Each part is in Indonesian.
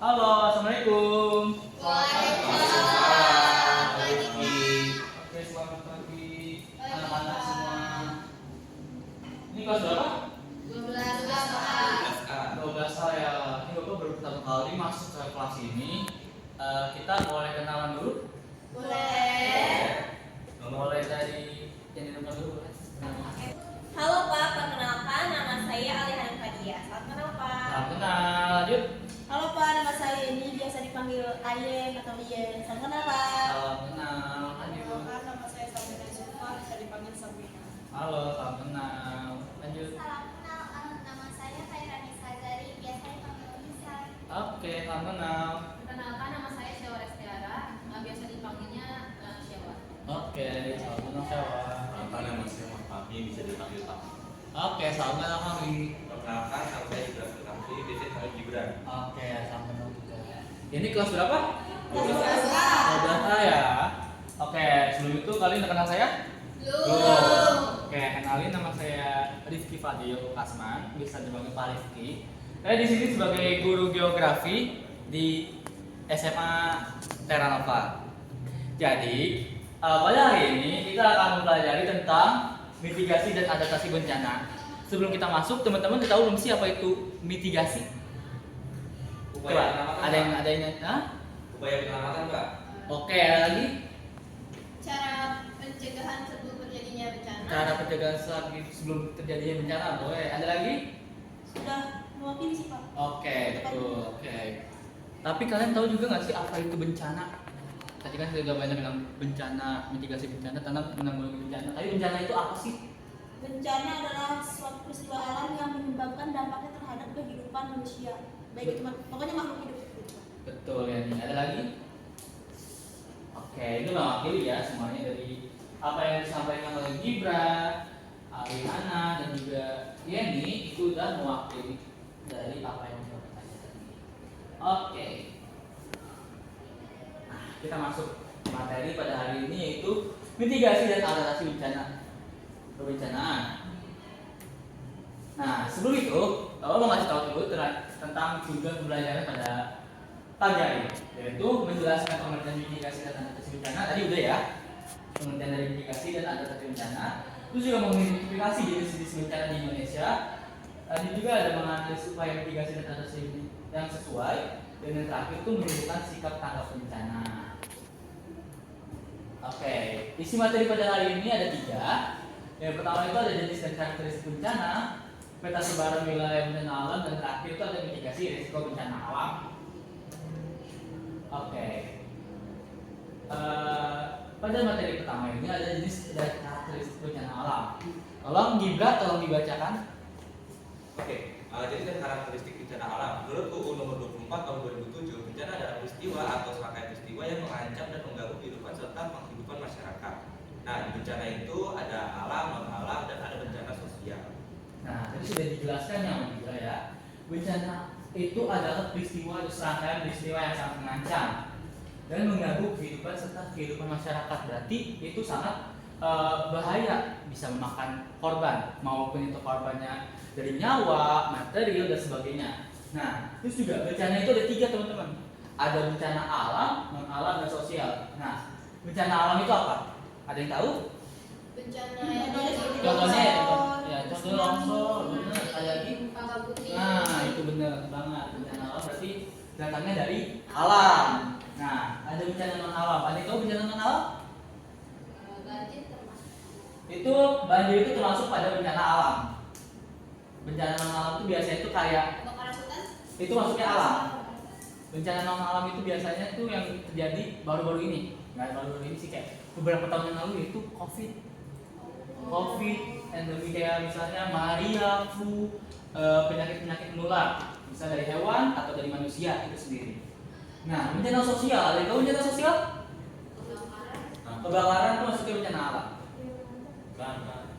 Halo, assalamualaikum. Waalaikumsalam. Oke, selamat pagi anak-anak semua. Ini kelas berapa? 12A. 12 ya. Ini Bapak baru pertama kali masuk ke kelas ini. Kita boleh kenalan dulu? Boleh. Boleh dari yang di depan dulu boleh? Halo Pak, perkenalkan nama saya Alihan Fadia. Salam kenal Pak. Salam kenal, lanjut. Halo Pak, nama saya ini biasa dipanggil Ayen atau Yen. Salam kenal Pak. Salam kenal, lanjut. Nama saya Sabrina Zulfa, bisa dipanggil Sabrina. Halo, salam kenal, lanjut. Salam kenal, nama saya Khairani Sazari, biasa dipanggil Nisa. Oke, salam kenal. Perkenalkan, nama saya Syawa Restiara, biasa dipanggilnya Syawa. Oke, salam kenal Syawa. Nama saya Mas Fahmi, bisa dipanggil Pak. Oke, salam kenal kami. Perkenalkan, nama saya Gibran Sukamti, bisa dipanggil Gibran. Oke, salam kenal juga. Ini kelas berapa? 12A. 12A ya. Oke, sebelum itu kalian kenal saya? Belum. Oke, kenalin nama saya Rizky Fadil Kasman, bisa dipanggil Pak Rizky. Saya di sini sebagai guru geografi di SMA Terranova. Jadi, pada hari ini kita akan mempelajari tentang mitigasi dan adaptasi bencana. Sebelum kita masuk, teman-teman tahu belum siapa itu mitigasi? Upaya Coba, penyelamatan, ada yang hah? Upaya penyelamatan, Pak. Oke, ada lagi? Cara pencegahan sebelum terjadinya bencana. Cara pencegahan sebelum terjadinya bencana, boleh. Ada lagi? Sudah mewakili sih Pak. Oke, betul. Oke. Tapi kalian tahu juga nggak sih apa itu bencana? Tadi kan saya udah banyak bilang bencana, mitigasi bencana, tentang menanggulangi bencana. Tapi bencana itu apa sih? Bencana adalah suatu peristiwa alam yang menyebabkan dampaknya terhadap kehidupan manusia. Baik itu pokoknya makhluk hidup. Betul ya. Nih. Ada lagi? Oke, itu mewakili ya semuanya dari apa yang disampaikan oleh Gibran, Alihana dan juga Yeni itu udah mewakili dari apa yang kita tanyakan. Oke. Nah, kita masuk materi pada hari ini yaitu mitigasi dan adaptasi bencana kebencanaan. Nah, sebelum itu, Bapak mau ngasih tahu dulu tentang tujuan pembelajaran pada pagi hari ini, yaitu menjelaskan pengertian mitigasi dan adaptasi bencana. Tadi udah ya, pengertian dari mitigasi dan adaptasi bencana. Terus juga mengidentifikasi jenis-jenis bencana di Indonesia. Tadi juga ada menganalisis upaya mitigasi dan adaptasi yang sesuai. Dan yang terakhir itu menentukan sikap tanggap bencana. Oke, isi materi pada hari ini ada 3. Yang pertama itu ada jenis dan karakteristik bencana, peta sebaran wilayah bencana alam, dan terakhir itu ada mitigasi risiko bencana alam. Oke. Pada materi pertama ini ada jenis dan karakteristik bencana alam. Tolong Gibran, tolong dibacakan. Oke, jadi dari karakteristik bencana alam. Menurut UU Nomor 24 Tahun 2007, bencana adalah peristiwa atau serangkaian peristiwa yang mengancam dan mengganggu kehidupan serta kehidupan masyarakat. Nah, di bencana itu ada alam, non alam, dan ada bencana sosial. Nah, tadi sudah dijelaskan yang juga ya. Bencana itu adalah peristiwa atau serangkaian peristiwa yang sangat mengancam dan mengganggu kehidupan serta kehidupan masyarakat. Berarti itu sangat bahaya, bisa memakan korban, maupun itu korbannya dari nyawa, material dan sebagainya. Nah, terus juga bencana itu ada 3 teman-teman. Ada bencana alam, non alam dan sosial. Nah, bencana alam itu apa? Ada yang tahu? Bencana Contohnya ya contoh longsor, benar. Kayak gitu. Bangka Putih. Nah, itu benar banget. Bencana alam berarti datangnya dari alam. Nah, ada bencana non alam. Ada yang tahu bencana non alam? Banjir termasuk. Itu banjir itu termasuk pada bencana alam. Bencana non alam itu biasanya itu kayak kebakaran hutan. itu masuknya alam. Bencana non alam itu biasanya tuh yang terjadi baru-baru ini. Nggak baru-baru ini sih, kayak beberapa tahun yang lalu itu COVID, endemi kayak misalnya malaria, flu, penyakit-penyakit menular, bisa dari hewan atau dari manusia itu sendiri. Nah, bencana sosial, ada yang tahu bencana sosial? Kebakaran itu masuknya bencana alam.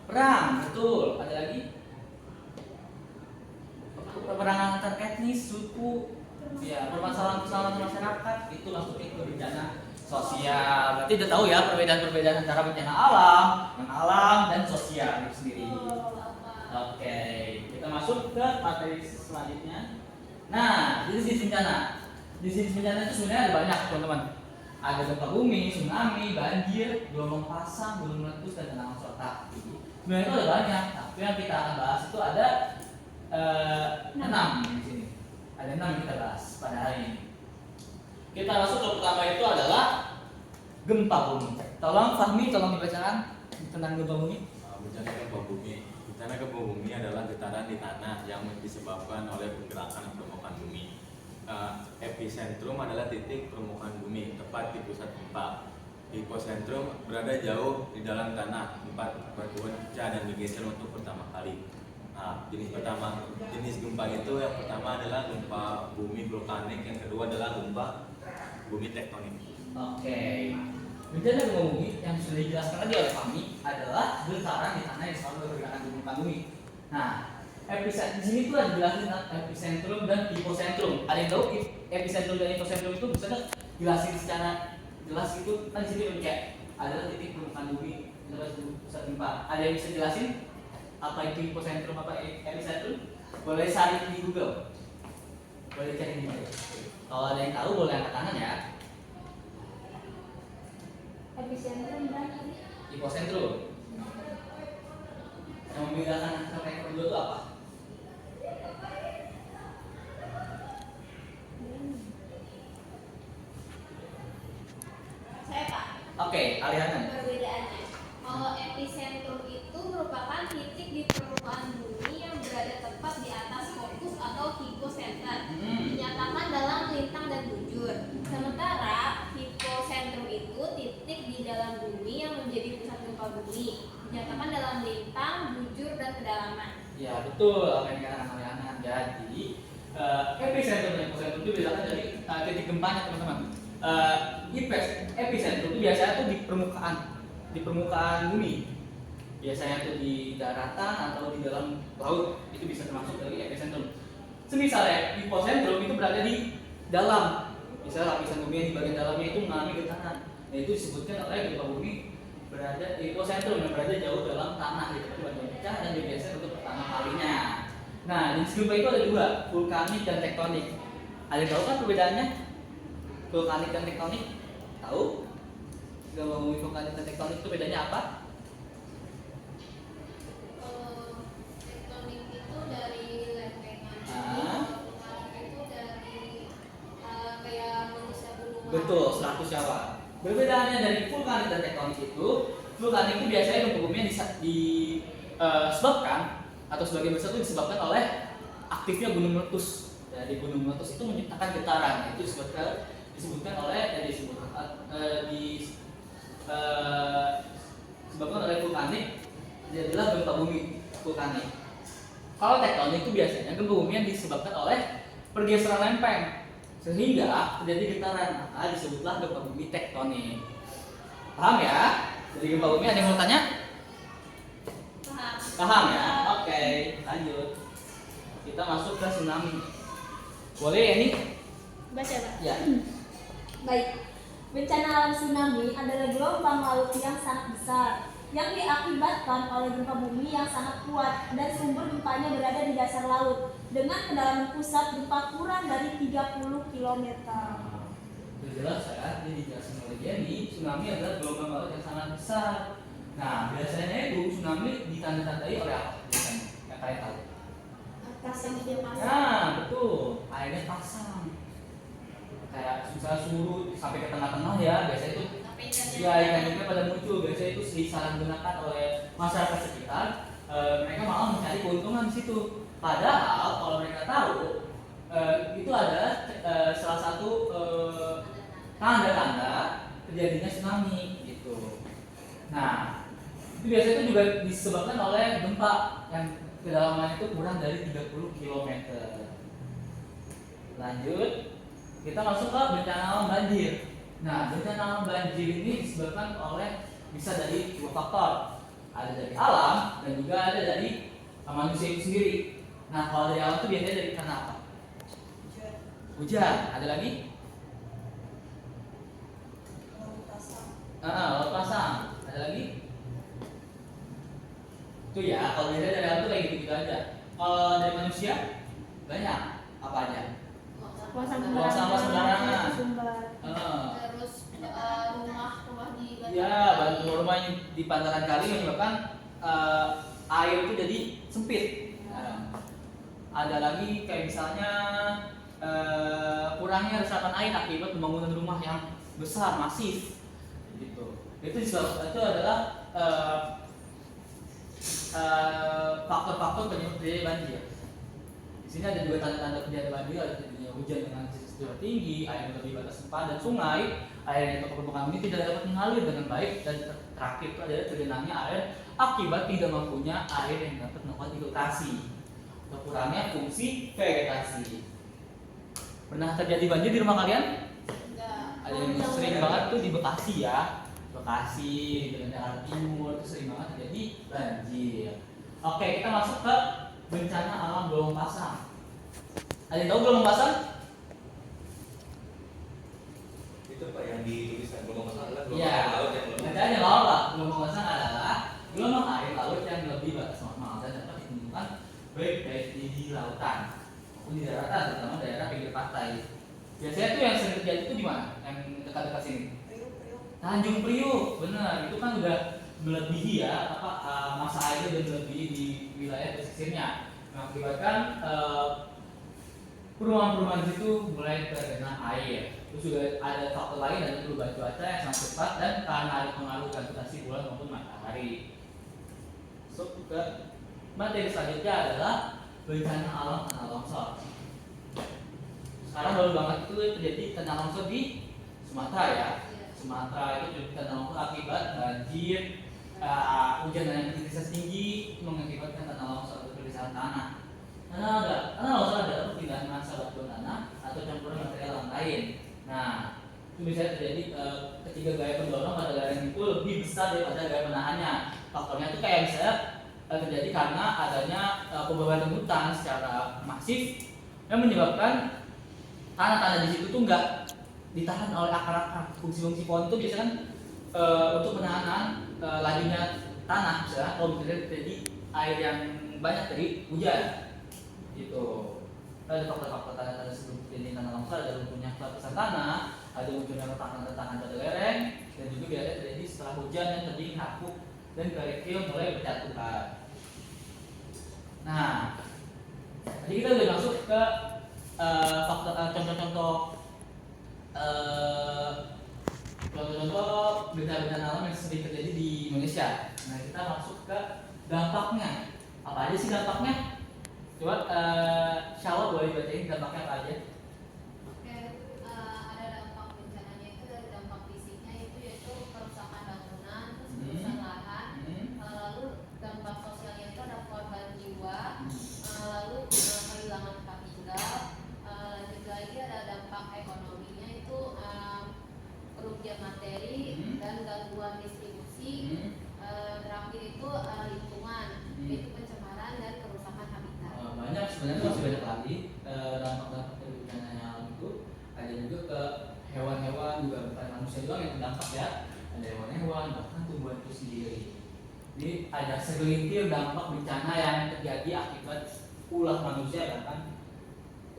Perang, betul. Ada lagi? Peperangan antar etnis, suku, ya permasalahan masyarakat itu masuknya ke bencana sosial. Berarti udah tahu ya perbedaan-perbedaan antara bencana alam, non alam dan sosial itu sendiri. Oke, kita masuk ke materi selanjutnya. Nah, jenis bencana. Jenis bencana itu sebenarnya ada banyak teman-teman. Ada gempa bumi, tsunami, banjir, gelombang pasang, gunung meletus, dan tanah longsor. Sebenarnya itu ada banyak, tapi yang kita akan bahas itu ada 6 di sini. Ada 6 yang kita bahas pada hari ini. Kita masuk ke pertama itu adalah gempa bumi. Tolong Fahmi, tolong dibacakan tentang gempa bumi. Bencana gempa bumi. Bencana gempa bumi adalah getaran di tanah yang disebabkan oleh pergerakan permukaan bumi. Epicentrum adalah titik permukaan bumi, tepat di pusat gempa. Hipocentrum berada jauh di dalam tanah, tempat batuan pecah dan bergeser untuk pertama kali. Jenis gempa itu yang pertama adalah gempa bumi vulkanik, yang kedua adalah gempa bumi tektonik. Oke. Bencana gempa bumi yang sudah dijelaskan tadi oleh kami adalah getaran di tanah yang selalu bergerakan di permukaan bumi. Nah, epicentrum di sini tuh ada jelasin epicentrum dan hipocentrum. Ada yang tahu epicentrum dan hipocentrum itu bisa nggak jelasin secara jelas itu? Kan di sini kayak adalah titik permukaan bumi tempat pusat gempa. Ada yang bisa jelasin apa itu hipocentrum, apa epicentrum? Boleh cari di Google. Boleh cari di Google. Kalau ada yang tahu boleh angkat tangan ya. Epicentrum dan Hipocentrum. Yang membedakan antara mereka berdua itu apa? Saya Pak. Oke, Aliana. Perbedaannya, kalau epicentrum itu merupakan titik di permukaan bumi yang berada tepat di atas fokus atau hipocenter, dinyatakan dalam lintang dan bujur. Sementara hipocentrum itu titik di dalam bumi yang menjadi pusat gempa bumi, dinyatakan dalam lintang, bujur, dan kedalaman. Ya betul apa yang dikatakan Aliana. Jadi epicentrum dan hipocentrum itu bedakan dari titik gempanya teman-teman. Epicentrum itu biasanya tuh di permukaan bumi. Biasanya tuh di daratan atau di dalam laut, itu bisa termasuk dari epicentrum. Semisal hipocentrum itu berada di dalam, misalnya lapisan bumi yang di bagian dalamnya itu mengalami getaran. Nah itu disebutkan oleh gempa bumi berada di hipocentrum yang berada jauh dalam tanah gitu, batuan pecah dan biasanya untuk pertama kalinya. Nah jenis gempa itu ada dua, vulkanik dan tektonik. Ada yang tahu kan perbedaannya? Vulkanik dan tektonik? Tahu? Gempa bumi vulkanik dan tektonik itu bedanya apa? Tektonik itu dari lempengan. Vulkanik itu dari kayak manusia gunung. Betul, 100 Jawa. Perbedaannya dari vulkanik dan tektonik itu, vulkanik itu biasanya gempa bumi yang disebabkan atau sebagian besar itu disebabkan oleh aktifnya gunung meletus. Jadi gunung meletus itu menciptakan getaran. Itu disebutkan oleh disebabkan oleh vulkanik. Jadi adalah gempa bumi vulkanik. Kalau tektonik itu biasanya gempa bumi yang disebabkan oleh pergeseran lempeng sehingga terjadi getaran, maka disebutlah gempa bumi tektonik. Paham ya? Jadi gempa bumi ada yang mau tanya? Paham. Paham ya? Oke, lanjut. Kita masuk ke tsunami. Boleh ya ini? baca Pak. Ya. Baik. Bencana alam tsunami adalah gelombang laut yang sangat besar yang diakibatkan oleh gempa bumi yang sangat kuat dan sumber gempanya berada di dasar laut dengan kedalaman pusat gempa kurang dari 30 km. Sudah jelas ya, jadi dijelasin oleh Jenny, tsunami adalah gelombang laut yang sangat besar. Nah, biasanya itu tsunami ditanda-tandai oleh apa? Biasanya, yang kalian tahu? Atas yang dia pasang. Nah, betul, airnya pasang. Kayak susah surut sampai ke tengah-tengah ya, biasanya itu ya ikan-ikan pada muncul. Biasanya itu disalahgunakan oleh masyarakat sekitar. Mereka malah mencari keuntungan di situ. Padahal kalau mereka tahu itu adalah salah satu tanda-tanda terjadinya tsunami gitu. Nah, itu biasanya itu juga disebabkan oleh gempa yang kedalamannya itu kurang dari 30 km. Lanjut, kita masuk ke bencana alam banjir. Nah, bencana alam banjir ini disebabkan oleh bisa dari dua faktor. Ada dari alam dan juga ada dari manusia itu sendiri. Nah, kalau dari alam itu biasanya dari karena apa? Hujan. Ada lagi? Laut pasang. Ada lagi? Itu ya, kalau biasanya dari alam itu kayak gitu-gitu aja. Kalau dari manusia banyak. Apa aja? Buang sampah sembarangan, di bantaran kali menyebabkan air itu jadi sempit. Nah, ada lagi kayak misalnya kurangnya resapan air akibat pembangunan rumah yang besar masif gitu. Itu adalah faktor-faktor penyebab terjadi banjir. Di sini ada juga tanda-tanda terjadi banjir, ada terjadinya hujan dengan intensitas tinggi, air melebihi batas sempadan sungai, air yang ke permukaan bumi tidak dapat mengalir dengan baik, dan terakhir itu adalah tergenangnya air akibat tidak mampunya air yang dapat melakukan infiltrasi atau kurangnya fungsi vegetasi. Pernah terjadi banjir di rumah kalian? Enggak. Ada yang sering banget tuh di Bekasi ya. Bekasi, di daerah timur itu sering banget terjadi banjir. Oke, kita masuk ke bencana alam gelombang pasang. Ada yang tahu gelombang pasang? Itu Pak yang dituliskan gelombang pasang adalah gelombang Iya. air laut yang lebih. Bencana laut. Gelombang pasang adalah gelombang air laut yang lebih batas normal dan dapat ditemukan baik di lautan maupun di daratan, terutama daerah pinggir pantai. Biasanya tuh yang sering terjadi itu di mana? Yang dekat-dekat sini. Tanjung Priuk, benar. Itu kan udah melebihi ya masa airnya udah melebihi di wilayah pesisirnya, mengakibatkan perumahan-perumahan di situ mulai tergenang air. Terus juga ada faktor lain, ada perubahan cuaca yang sangat cepat dan karena ada pengaruh gravitasi bulan maupun matahari. So, ke materi selanjutnya adalah bencana alam tanah longsor. Sekarang baru banget itu terjadi tanah longsor di Sumatera ya. Sumatera itu terjadi tanah longsor akibat banjir, hujan dengan intensitas tinggi mengakibatkan tanah longsor atau pergeseran tanah. Tanah longsor adalah perpindahan massa batuan tanah atau campuran material lain. Nah, itu bisa terjadi ketika gaya pendorong pada lereng itu lebih besar daripada gaya penahannya. Faktornya itu kayak misalnya terjadi karena adanya pembawa hutan secara masif yang menyebabkan tanah-tanah di situ tuh nggak ditahan oleh akar-akar. Fungsi-fungsi pohon itu biasanya kan untuk menahan lajunya tanah, misalnya kalau misalnya terjadi air yang banyak dari hujan gitu. Ada faktor-faktor tanda-tanda sebelum terjadi tanah longsor, ada runtuhnya lapisan tanah, ada munculnya retakan-retakan pada lereng, dan juga biasanya terjadi setelah hujan yang tebing hakuk dan kerikil mulai berjatuhan. Nah, tadi kita udah masuk ke faktor contoh-contoh bencana-bencana alam yang sering terjadi di Indonesia. Nah, kita masuk ke dampaknya. Apa aja sih dampaknya? Coba Syawal boleh bacain dampaknya apa aja? Oke, ada dampak bencananya itu dari dampak fisiknya itu yaitu kerusakan bangunan, terus kerusakan lahan, lalu dampak sosialnya itu ada korban jiwa, lalu kehilangan tempat tinggal, lanjut lagi ada dampak ekonominya itu kerugian materi dan gangguan distribusi, terakhir itu lingkungan, yaitu pencemaran dan kerusakan habitat. Banyak, sebenarnya masih banyak lagi dampak-dampak dari bencana alam itu. Ada juga ke hewan-hewan, juga bukan manusia doang yang terdampak ya. Ada hewan-hewan, bahkan tumbuhan itu sendiri. Jadi ada segelintir dampak bencana yang terjadi akibat ulah manusia, bahkan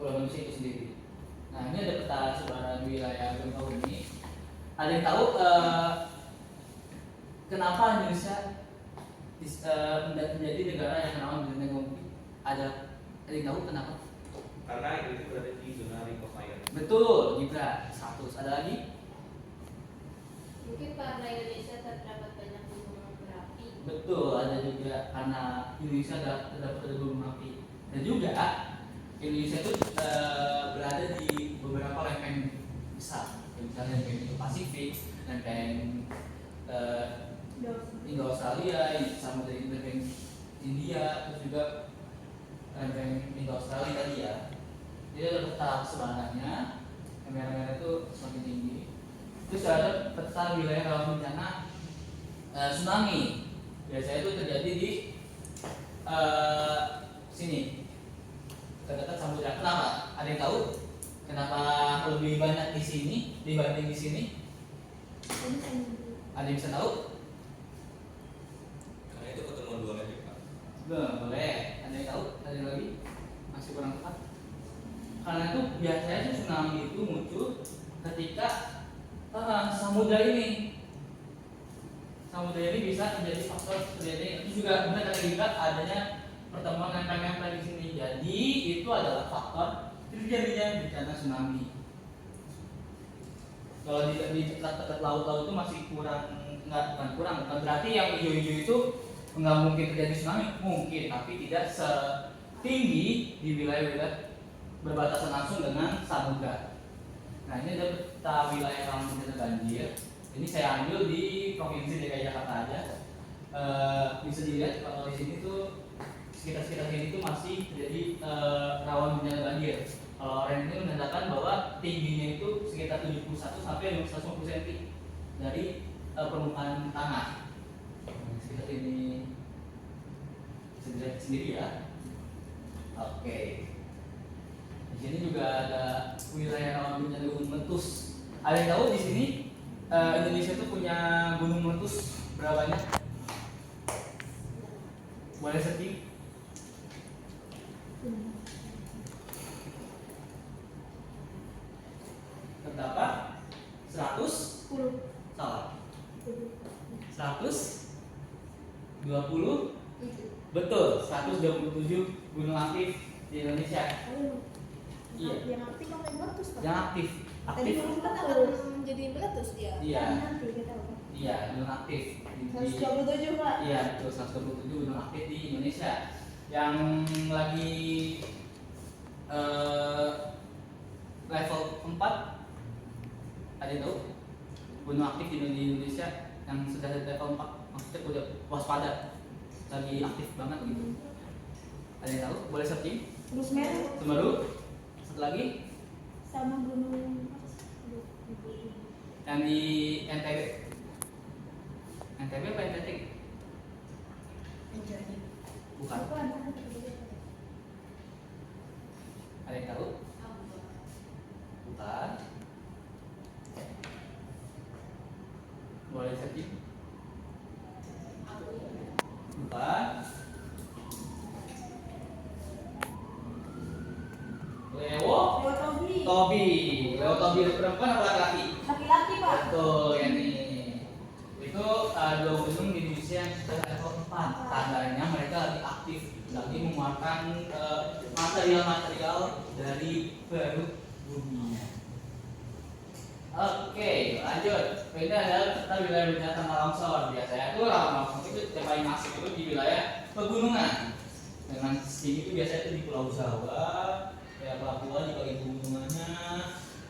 ulah manusia itu sendiri. Nah, ini ada peta sebaran wilayah gempa bumi. Ada yang tahu kenapa Indonesia menjadi negara yang rawan bencana gempa bumi? Ada yang tahu kenapa? Karena itu berada di zona ring of fire. Betul, juga 100. Ada lagi? Mungkin karena Indonesia terdapat banyak gunung berapi. Betul, ada juga karena Indonesia terdapat gunung api. Dan juga Indonesia itu berada di beberapa lempeng besar, misalnya lempeng Indo-Pasifik, lempeng Indo-Australia, sama dari lempeng India, terus juga lempeng Indo-Australia tadi ya. Jadi ada peta sebarannya, yang merah-merah itu semakin tinggi. Terus ada peta wilayah rawan bencana tsunami. Biasanya itu terjadi di sini, dekat samudra. Kenapa? Ada yang tahu? Kenapa lebih banyak di sini dibanding di sini? Ada yang bisa tahu? Karena itu pertemuan dua lempeng Pak. Boleh. Ada yang tahu? Ada yang lagi? Masih kurang tepat. Karena itu biasanya tuh tsunami itu muncul ketika samudra ini samudera ini bisa terjadi faktor terjadi itu juga benar kata juga adanya pertemuan lempeng-lempeng di sini. Jadi itu adalah faktor terjadinya bencana tsunami. Kalau di dekat laut-laut itu masih kurang, bukan berarti yang hijau-hijau itu nggak mungkin terjadi tsunami, mungkin, tapi tidak setinggi di wilayah-wilayah berbatasan langsung dengan samudra. Nah ini ada peta wilayah rawan bencana banjir. Ini saya ambil di provinsi DKI Jakarta aja. Bisa dilihat kalau di sini tuh sekitar sini tuh masih terjadi rawan bencana banjir. Kalau orang ini menandakan bahwa tingginya itu sekitar 71 sampai 150 cm dari permukaan tanah. Sekitar ini bisa dilihat sendiri ya. Oke. Di sini juga ada wilayah rawan bencana gunung meletus. Ada yang tahu di sini Indonesia itu punya gunung meletus berapa banyak? Boleh searching? Terdapat 100? 10. Salah. 120? Betul, 127 gunung aktif di Indonesia. Iya. Yang aktif apa yang meletus, Pak? Yang aktif. Tadi Aktif. belum Kan akan meletus. menjadi meletus dia. Iya. Nanti kita tahu. Iya, gunung aktif. 127, Pak. Iya, betul 127 gunung aktif di Indonesia. Yang lagi level 4 ada itu gunung aktif di Indonesia yang sudah level 4, maksudnya udah waspada, lagi aktif banget gitu. Ada yang tahu? Boleh searching. Gunung Semeru Semeru. Satu lagi sama gunung yang di NTB. NTB apa NTT? Bukan. Ada yang tahu? Bukan. Boleh searching. Bukan. Leo Tobi perempuan atau laki-laki? laki-laki, Pak. Betul, ya nih. Itu dua gunung di Indonesia yang sudah level 4. Tandanya mereka lagi aktif, lagi mengeluarkan material-material dari perut bumi. Oke, lanjut. Ini adalah peta wilayah bencana tanah longsor. Biasanya itu rawan longsor itu yang paling masuk itu di wilayah pegunungan. Dengan tinggi itu biasanya itu di Pulau Jawa, ya Papua di bagian pegunungannya,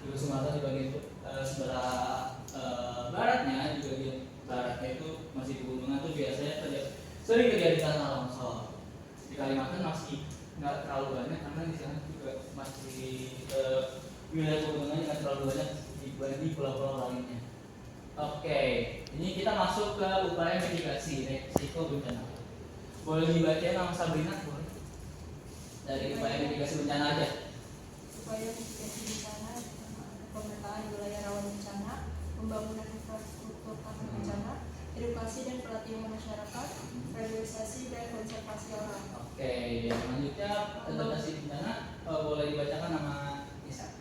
di Sumatera di bagian sebelah baratnya, di bagian baratnya itu masih pegunungan tuh biasanya sering terjadi tanah longsor. Di Kalimantan masih nggak terlalu banyak karena di sana juga masih wilayah pegunungannya nggak terlalu banyak dibanding pulau-pulau lainnya. Oke, ini kita masuk ke upaya mitigasi resiko bencana. Boleh dibaca nama Sabrina, boleh? Dari upaya mitigasi bencana aja. Upaya mitigasi bencana, pemetaan wilayah rawan bencana, pembangunan infrastruktur tahan bencana, edukasi dan pelatihan masyarakat, revitalisasi dan konservasi alam. Oke, yang selanjutnya adaptasi bencana, boleh dibacakan nama Nisa.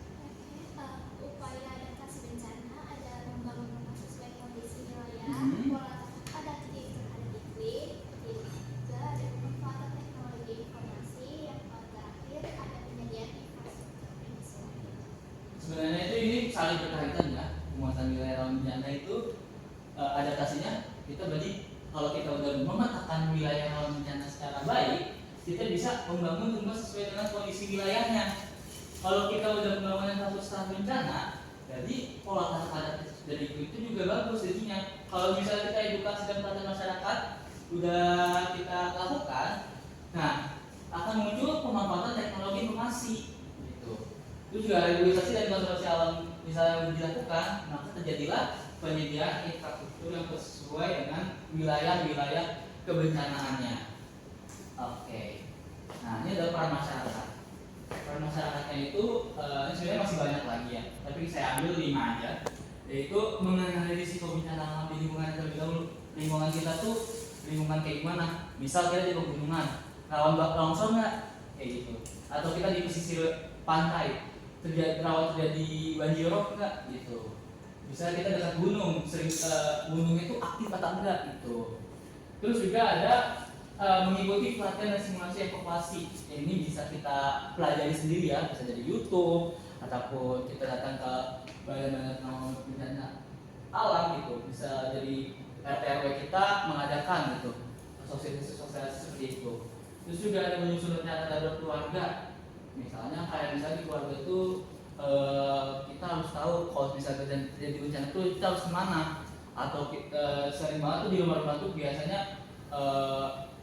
Upaya adaptasi bencana adalah membangun rumah sesuai kondisi wilayah, Mhm. pola adaptif terhadap iklim, juga ada pemanfaatan teknologi informasi, yang paling terakhir ada penyediaan infrastruktur penyesuaian. Sebenarnya itu ini saling berkaitan ya. Penguasaan wilayah rawan bencana itu adaptasinya kita berarti kalau kita udah memetakan wilayah rawan bencana secara baik, kita bisa membangun rumah sesuai dengan kondisi wilayahnya. Kalau kita udah membangun infrastruktur setelah bencana, jadi pola adaptif dari itu juga bagus jadinya. Kalau misalnya kita edukasi dan pelatihan masyarakat udah kita lakukan, nah akan muncul pemanfaatan teknologi informasi gitu. Itu juga revitalisasi dan konservasi alam misalnya dilakukan, maka terjadilah penyediaan infrastruktur yang sesuai dengan wilayah-wilayah kebencanaannya. Oke, nah ini adalah peran masyarakat. Peran masyarakatnya itu ini sebenarnya masih banyak lagi ya, tapi saya ambil 5 aja, yaitu mengenai risiko bencana alam di lingkungan terlebih dahulu. Lingkungan kita tuh lingkungan kayak gimana? Misal kita di pegunungan, rawan longsor nggak? Kayak gitu. Atau kita di pesisir pantai, rawan terjadi banjirop nggak? Gitu. Bisa kita dekat gunung, gunung itu aktif atau enggak gitu. Terus juga ada mengikuti pelatihan dan simulasi evakuasi. Ini bisa kita pelajari sendiri ya, bisa dari YouTube ataupun kita datang ke badan-badan penanggulangan bencana alam gitu. Bisa dari RT RW kita mengadakan gitu sosialisasi seperti itu. Terus juga ada menyusun rencana darurat keluarga. Misalnya di keluarga itu kita harus tahu kalau misalnya terjadi bencana itu kita harus kemana, atau sering banget tuh di rumah-rumah tuh biasanya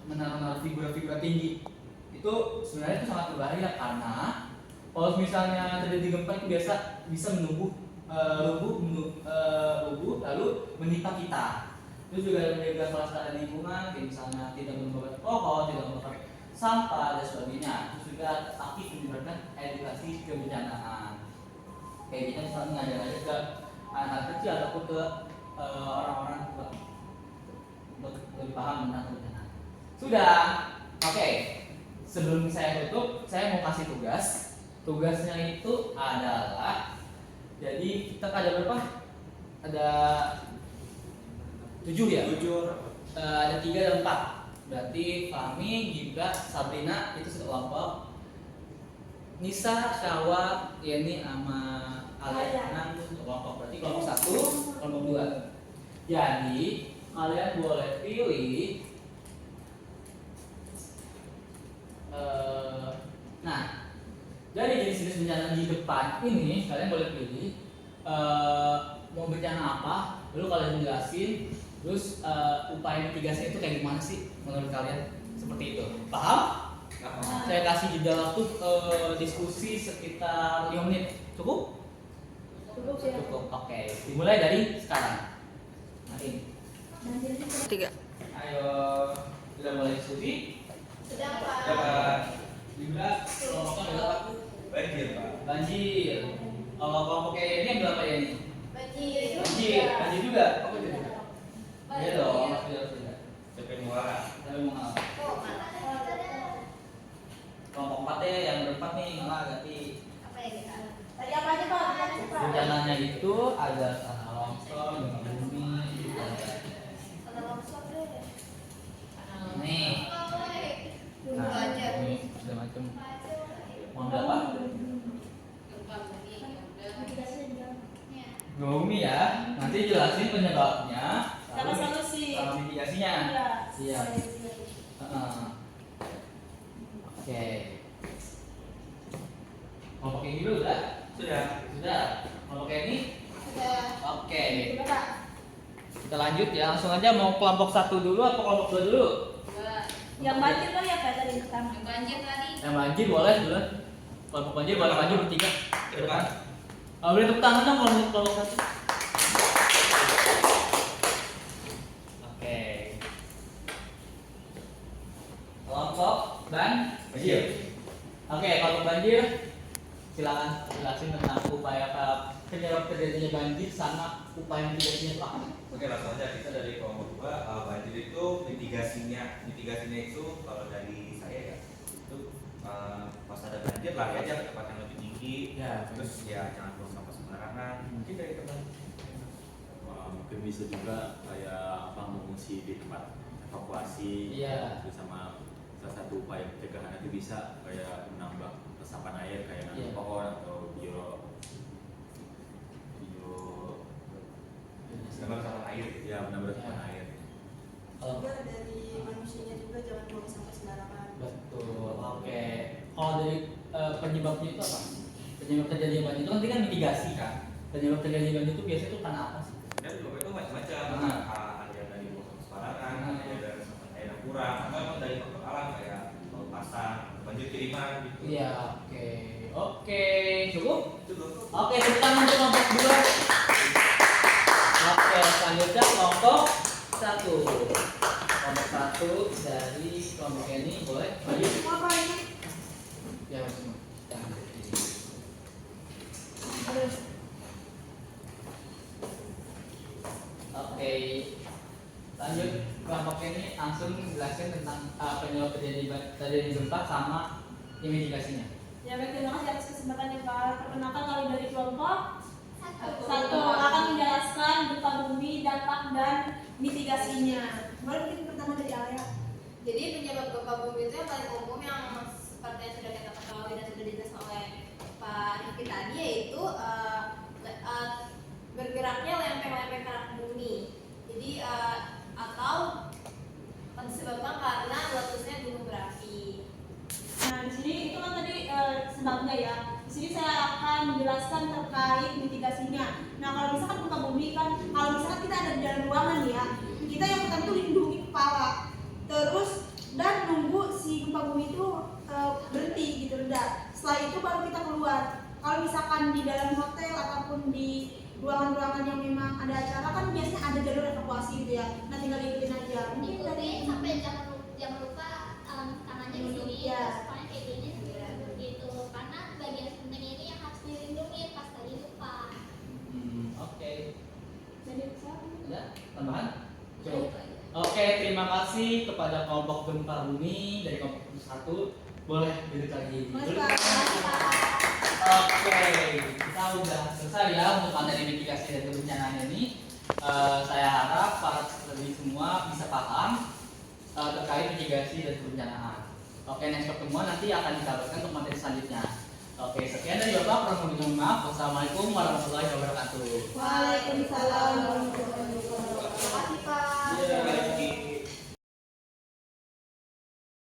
menaruh figura-figura tinggi. Itu sebenarnya itu sangat berbahaya karena kalau misalnya terjadi gempa itu biasa bisa rubuh lalu menimpa kita. Terus juga menjaga kelestarian lingkungan, kayak misalnya tidak membakar pohon, tidak membakar sampah dan sebagainya. Terus juga aktif menyebarkan edukasi kebencanaan. Kayak kita misalnya ngajar ke anak kecil ataupun ke orang-orang untuk lebih paham tentang kebencanaan. Sudah, oke. Sebelum saya tutup, saya mau kasih tugas. Tugasnya itu adalah, jadi kita ada berapa? Ada 7 ya? 7. Ada 3 dan 4. Berarti Fahmi, Gibra, Sabrina itu satu kelompok. Nisa, Syawa, Yeni sama Aliana itu satu kelompok. Berarti kelompok 1, kelompok 2. Jadi kalian boleh pilih. Nah, dari jenis-jenis bencana di depan ini kalian boleh pilih mau bencana apa, lalu kalian jelasin. Terus upaya mitigasi itu kayak gimana sih menurut kalian? Seperti itu. Paham? Saya kasih jeda waktu diskusi sekitar 5 menit. Cukup? Cukup ya. Cukup. Oke. Dimulai dari sekarang. Mari. 3. Ayo, sudah mulai diskusi. Sedang Pak. Dapat Juga kelompoknya berapa? banjir, Pak. Banjir. Kalau kelompoknya ini berapa ya ini? Banjir. Banjir juga. Oh, banjir. Iya dong, harus tidak. Cepet muara. Tapi mau ngapa? Oh, mana ada? Kelompok 4 ya, yang berempat nih malah ganti. Apa ya kita? Tadi apa aja Pak? Rencananya itu ada tanah longsor, gempa bumi, juga ada Ada longsor deh. nih. Tunggu Nah, aja. ini segala macam. Mau berapa? Bumi ya. Nanti jelasin penyebabnya. Sama solusi. Sama mitigasinya. Iya. Siap. Oke. Kelompok ini dulu udah? Sudah. Sudah. Kelompok ini? Sudah. Oke. Coba Pak. Kita lanjut ya. Langsung aja mau kelompok 1 dulu atau kelompok 2 dulu? Yang banjir kali ya Pak tadi pertama. Yang banjir tadi. Yang banjir boleh dulu. Kelompok banjir boleh maju bertiga. Ke depan. Beri tepuk tangan dong kelompok 1. Oke. Kelompok banjir. Oke, kelompok banjir. Silakan jelasin tentang upaya penyebab terjadinya banjir sama upaya mitigasinya itu apa? Oke, langsung aja kita dari kelompok 2. Banjir itu mitigasinya itu kalau dari saya ya itu pas ada banjir lari aja ke tempat yang lebih tinggi. Ya. Terus ya jangan buang sampah sembarangan. Mungkin dari teman. Mungkin bisa juga kayak mengungsi di tempat evakuasi. Iya. Terus sama salah satu upaya pencegahan itu bisa kayak menambah resapan air kayak nanam Iya. pohon atau bio Sama resapan air. ya menambah resapan Iya. air. Kalau Juga dari manusianya juga jangan buang sampah sembarangan. betul. Oke. Kalau dari penyebabnya itu apa? Penyebab terjadinya banjir itu kan tadi kan mitigasi kan. Penyebab terjadinya banjir itu biasanya itu karena apa sih? Dan juga itu macam-macam. Nah. Ada yang dari buang sampah sembarangan, ada yang dari resapan air yang kurang, atau emang dari faktor alam kayak laut pasang, banjir kiriman gitu. Iya, oke. Oke, cukup? Cukup. Oke, kita untuk kelompok 2. Oke, selanjutnya kelompok 1. Kelompok 1 dari kelompok ini boleh maju? Apa ini? Ya, semua. Oke, lanjut kelompok ini langsung jelasin tentang penyebab terjadi gempa sama mitigasinya. Ya baik, terima kasih atas kesempatannya Pak. Perkenalkan kali dari kelompok Satu. satu akan menjelaskan mitigasinya. Boleh mungkin pertama dari Alia. Jadi penyebab gempa bumi itu yang paling umum yang seperti yang sudah kita ketahui dan sudah dijelaskan oleh Pak Rifki tadi, yaitu bergeraknya lempeng-lempeng kerak bumi. Jadi atau disebabkan karena letusnya gunung berapi. Nah, di sini itu kan tadi sebabnya ya. Di sini saya akan menjelaskan terkait mitigasinya. Nah, kalau misalkan gempa bumi kan, kalau misalkan kita ada di dalam ruangan ya, kita yang pertama itu lindungi kepala, terus dan nunggu si gempa bumi itu berhenti gitu, reda. Setelah itu baru kita keluar. Kalau misalkan di dalam hotel ataupun di ruangan-ruangan yang memang ada acara kan biasanya ada jalur evakuasi gitu ya. Nah, tinggal ikutin aja. Mungkin Ikuti sampai jangan lupa tangannya di sini, Iya. supaya kayak gini begitu. Karena bagian penting ini yang harus dilindungi pas tadi lupa. Oke. Jadi siapa? Ya, tambahan? Cukup. Oke, terima kasih kepada kelompok gempa bumi dari kelompok 1. Boleh duduk lagi. Mas Duduk. Pak. Oke, kita udah selesai ya untuk materi mitigasi dan kebencanaan ini. Saya harap para peserta semua bisa paham terkait mitigasi dan kebencanaan. Oke, next pertemuan nanti akan dikabarkan untuk materi selanjutnya. Oke, sekian dari Bapak. Mohon maaf. Wassalamualaikum warahmatullahi wabarakatuh. Waalaikumsalam.